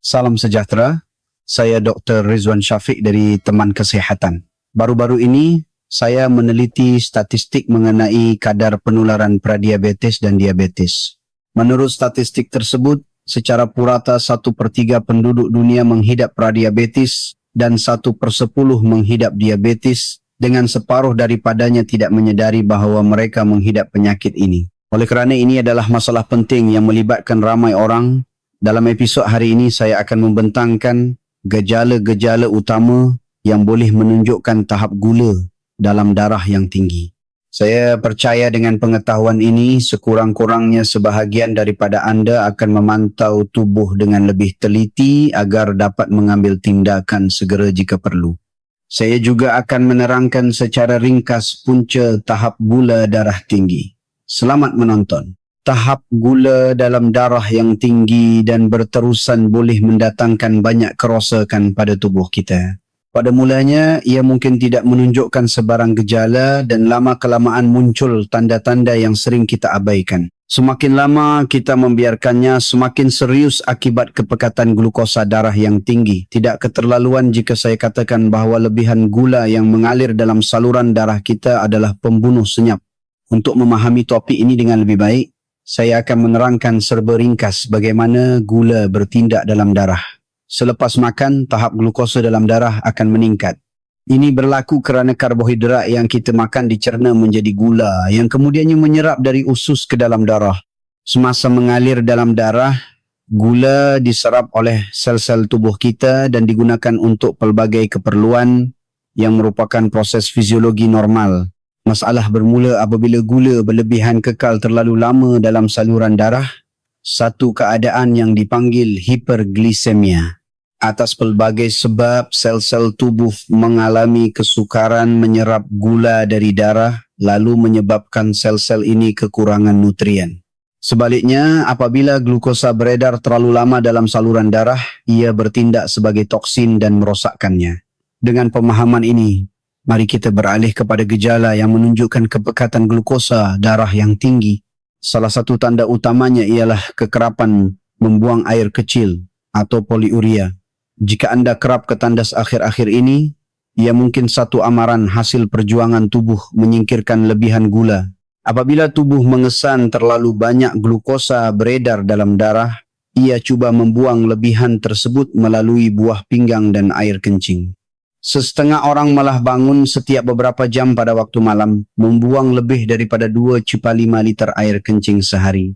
Salam sejahtera, saya Dr. Rizwan Syafiq dari Teman Kesihatan. Baru-baru ini, saya meneliti statistik mengenai kadar penularan pradiabetes dan diabetes. Menurut statistik tersebut, secara purata 1/3 penduduk dunia menghidap pradiabetes dan 1/10 menghidap diabetes, dengan separuh daripadanya tidak menyedari bahawa mereka menghidap penyakit ini. Oleh kerana ini adalah masalah penting yang melibatkan ramai orang, dalam episod hari ini saya akan membentangkan gejala-gejala utama yang boleh menunjukkan tahap gula dalam darah yang tinggi. Saya percaya dengan pengetahuan ini, sekurang-kurangnya sebahagian daripada anda akan memantau tubuh dengan lebih teliti agar dapat mengambil tindakan segera jika perlu. Saya juga akan menerangkan secara ringkas punca tahap gula darah tinggi. Selamat menonton. Tahap gula dalam darah yang tinggi dan berterusan boleh mendatangkan banyak kerosakan pada tubuh kita. Pada mulanya, ia mungkin tidak menunjukkan sebarang gejala dan lama-kelamaan muncul tanda-tanda yang sering kita abaikan. Semakin lama kita membiarkannya, semakin serius akibat kepekatan glukosa darah yang tinggi. Tidak keterlaluan jika saya katakan bahawa lebihan gula yang mengalir dalam saluran darah kita adalah pembunuh senyap. Untuk memahami topik ini dengan lebih baik, saya akan menerangkan serba ringkas bagaimana gula bertindak dalam darah. Selepas makan, tahap glukosa dalam darah akan meningkat. Ini berlaku kerana karbohidrat yang kita makan dicerna menjadi gula yang kemudiannya menyerap dari usus ke dalam darah. Semasa mengalir dalam darah, gula diserap oleh sel-sel tubuh kita dan digunakan untuk pelbagai keperluan yang merupakan proses fiziologi normal. Masalah bermula apabila gula berlebihan kekal terlalu lama dalam saluran darah, satu keadaan yang dipanggil hiperglisemia. Atas pelbagai sebab, sel-sel tubuh mengalami kesukaran menyerap gula dari darah, lalu menyebabkan sel-sel ini kekurangan nutrien. Sebaliknya, apabila glukosa beredar terlalu lama dalam saluran darah, ia bertindak sebagai toksin dan merosakkannya. Dengan pemahaman ini, mari kita beralih kepada gejala yang menunjukkan kepekatan glukosa darah yang tinggi. Salah satu tanda utamanya ialah kekerapan membuang air kecil atau poliuria. Jika anda kerap ketandas akhir-akhir ini, ia mungkin satu amaran hasil perjuangan tubuh menyingkirkan lebihan gula. Apabila tubuh mengesan terlalu banyak glukosa beredar dalam darah, ia cuba membuang lebihan tersebut melalui buah pinggang dan air kencing. Setengah orang malah bangun setiap beberapa jam pada waktu malam, membuang lebih daripada 2,5 liter air kencing sehari.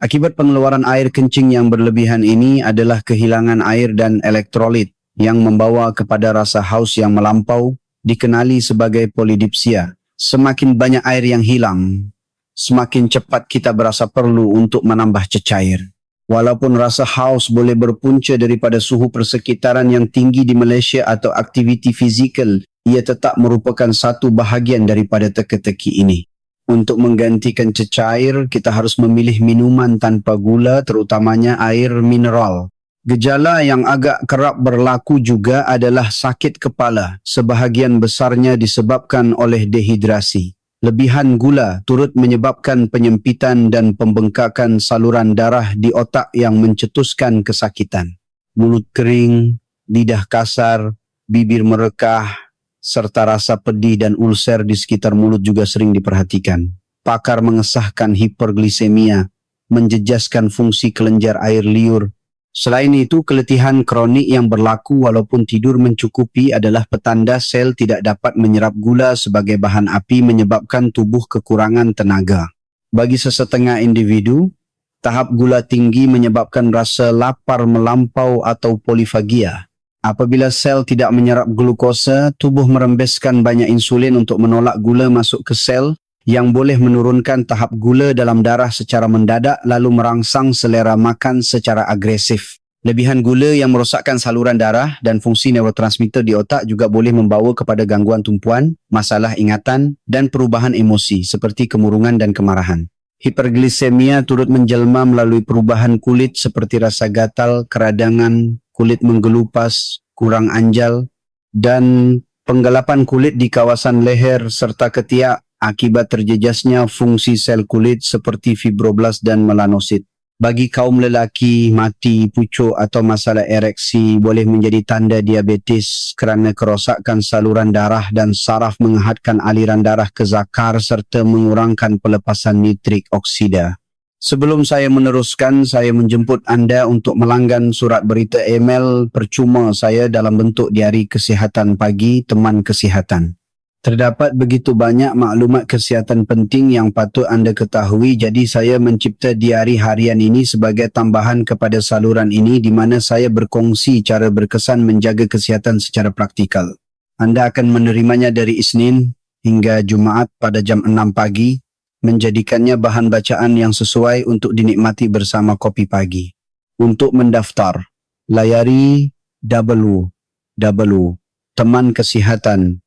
Akibat pengeluaran air kencing yang berlebihan ini adalah kehilangan air dan elektrolit yang membawa kepada rasa haus yang melampau, dikenali sebagai polidipsia. Semakin banyak air yang hilang, semakin cepat kita berasa perlu untuk menambah cecair. Walaupun rasa haus boleh berpunca daripada suhu persekitaran yang tinggi di Malaysia atau aktiviti fizikal, ia tetap merupakan satu bahagian daripada teka-teki ini. Untuk menggantikan cecair, kita harus memilih minuman tanpa gula, terutamanya air mineral. Gejala yang agak kerap berlaku juga adalah sakit kepala, sebahagian besarnya disebabkan oleh dehidrasi. Lebihan gula turut menyebabkan penyempitan dan pembengkakan saluran darah di otak yang mencetuskan kesakitan. Mulut kering, lidah kasar, bibir merekah, serta rasa pedih dan ulser di sekitar mulut juga sering diperhatikan. Pakar mengesahkan hiperglisemia, menjejaskan fungsi kelenjar air liur. Selain itu, keletihan kronik yang berlaku walaupun tidur mencukupi adalah petanda sel tidak dapat menyerap gula sebagai bahan api menyebabkan tubuh kekurangan tenaga. Bagi sesetengah individu, tahap gula tinggi menyebabkan rasa lapar melampau atau polifagia. Apabila sel tidak menyerap glukosa, tubuh merembeskan banyak insulin untuk menolak gula masuk ke sel yang boleh menurunkan tahap gula dalam darah secara mendadak lalu merangsang selera makan secara agresif. Lebihan gula yang merosakkan saluran darah dan fungsi neurotransmitter di otak juga boleh membawa kepada gangguan tumpuan, masalah ingatan dan perubahan emosi seperti kemurungan dan kemarahan. Hiperglisemia turut menjelma melalui perubahan kulit seperti rasa gatal, keradangan, kulit menggelupas, kurang anjal dan penggelapan kulit di kawasan leher serta ketiak akibat terjejasnya fungsi sel kulit seperti fibroblast dan melanosit. Bagi kaum lelaki, mati, pucuk atau masalah ereksi boleh menjadi tanda diabetes kerana kerosakan saluran darah dan saraf menghadkan aliran darah ke zakar serta mengurangkan pelepasan nitrik oksida. Sebelum saya meneruskan, saya menjemput anda untuk melanggan surat berita email percuma saya dalam bentuk diari kesihatan pagi teman kesihatan. Terdapat begitu banyak maklumat kesihatan penting yang patut anda ketahui, jadi saya mencipta diari harian ini sebagai tambahan kepada saluran ini di mana saya berkongsi cara berkesan menjaga kesihatan secara praktikal. Anda akan menerimanya dari Isnin hingga Jumaat pada jam 6 pagi, menjadikannya bahan bacaan yang sesuai untuk dinikmati bersama kopi pagi. Untuk mendaftar, layari www.temankesihatan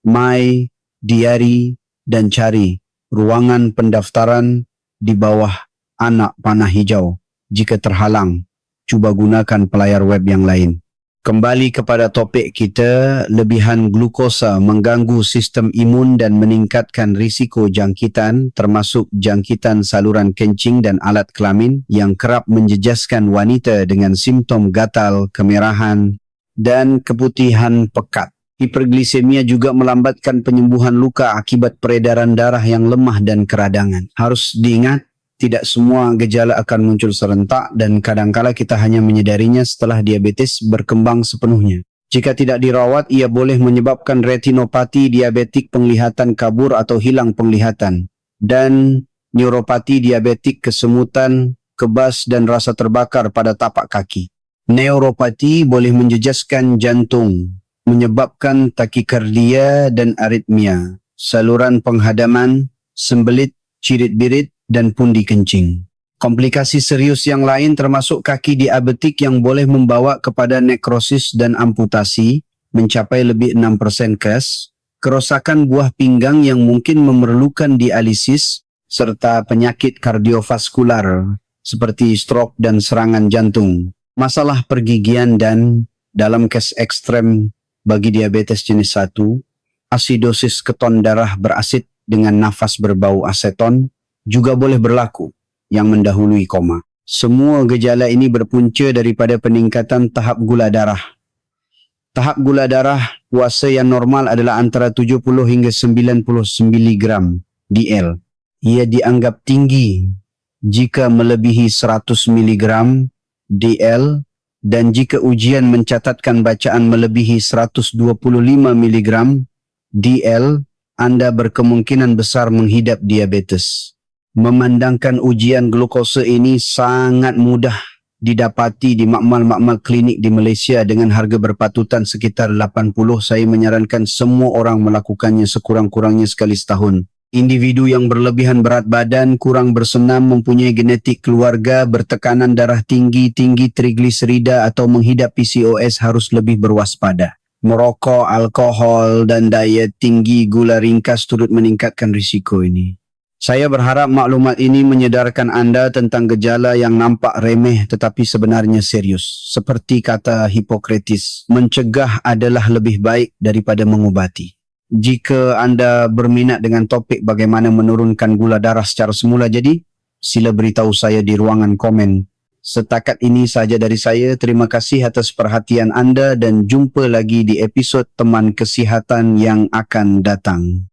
My Diary dan cari ruangan pendaftaran di bawah anak panah hijau. Jika terhalang, cuba gunakan pelayar web yang lain. Kembali kepada topik kita, lebihan glukosa mengganggu sistem imun dan meningkatkan risiko jangkitan termasuk jangkitan saluran kencing dan alat kelamin yang kerap menjejaskan wanita dengan simptom gatal, kemerahan dan keputihan pekat. Hiperglisemia juga melambatkan penyembuhan luka akibat peredaran darah yang lemah dan keradangan. Harus diingat, tidak semua gejala akan muncul serentak dan kadangkala kita hanya menyedarinya setelah diabetes berkembang sepenuhnya. Jika tidak dirawat, ia boleh menyebabkan retinopati diabetik, penglihatan kabur atau hilang penglihatan, dan neuropati diabetik, kesemutan, kebas dan rasa terbakar pada tapak kaki. Neuropati boleh menjejaskan jantung, menyebabkan takikardia dan aritmia, saluran penghadaman, sembelit, cirit-birit dan pundi kencing. Komplikasi serius yang lain termasuk kaki diabetik yang boleh membawa kepada nekrosis dan amputasi mencapai lebih 6% kes, kerosakan buah pinggang yang mungkin memerlukan dialisis, serta penyakit kardiovaskular seperti stroke dan serangan jantung, masalah pergigian dan, dalam kes ekstrem bagi diabetes jenis 1, asidosis keton darah berasid dengan nafas berbau aseton juga boleh berlaku yang mendahului koma. Semua gejala ini berpunca daripada peningkatan tahap gula darah. Tahap gula darah puasa yang normal adalah antara 70 hingga 90 mg DL. Ia dianggap tinggi jika melebihi 100 mg DL dan jika ujian mencatatkan bacaan melebihi 125 mg DL, anda berkemungkinan besar menghidap diabetes. Memandangkan ujian glukosa ini sangat mudah didapati di makmal-makmal klinik di Malaysia dengan harga berpatutan sekitar 80, saya menyarankan semua orang melakukannya sekurang-kurangnya sekali setahun. Individu yang berlebihan berat badan, kurang bersenam, mempunyai genetik keluarga, bertekanan darah tinggi, tinggi trigliserida atau menghidap PCOS harus lebih berwaspada. Merokok, alkohol dan diet tinggi gula ringkas turut meningkatkan risiko ini. Saya berharap maklumat ini menyedarkan anda tentang gejala yang nampak remeh tetapi sebenarnya serius. Seperti kata Hippocrates, mencegah adalah lebih baik daripada mengubati. Jika anda berminat dengan topik bagaimana menurunkan gula darah secara semula, jadi sila beritahu saya di ruangan komen. Setakat ini sahaja dari saya. Terima kasih atas perhatian anda dan jumpa lagi di episod Teman Kesihatan yang akan datang.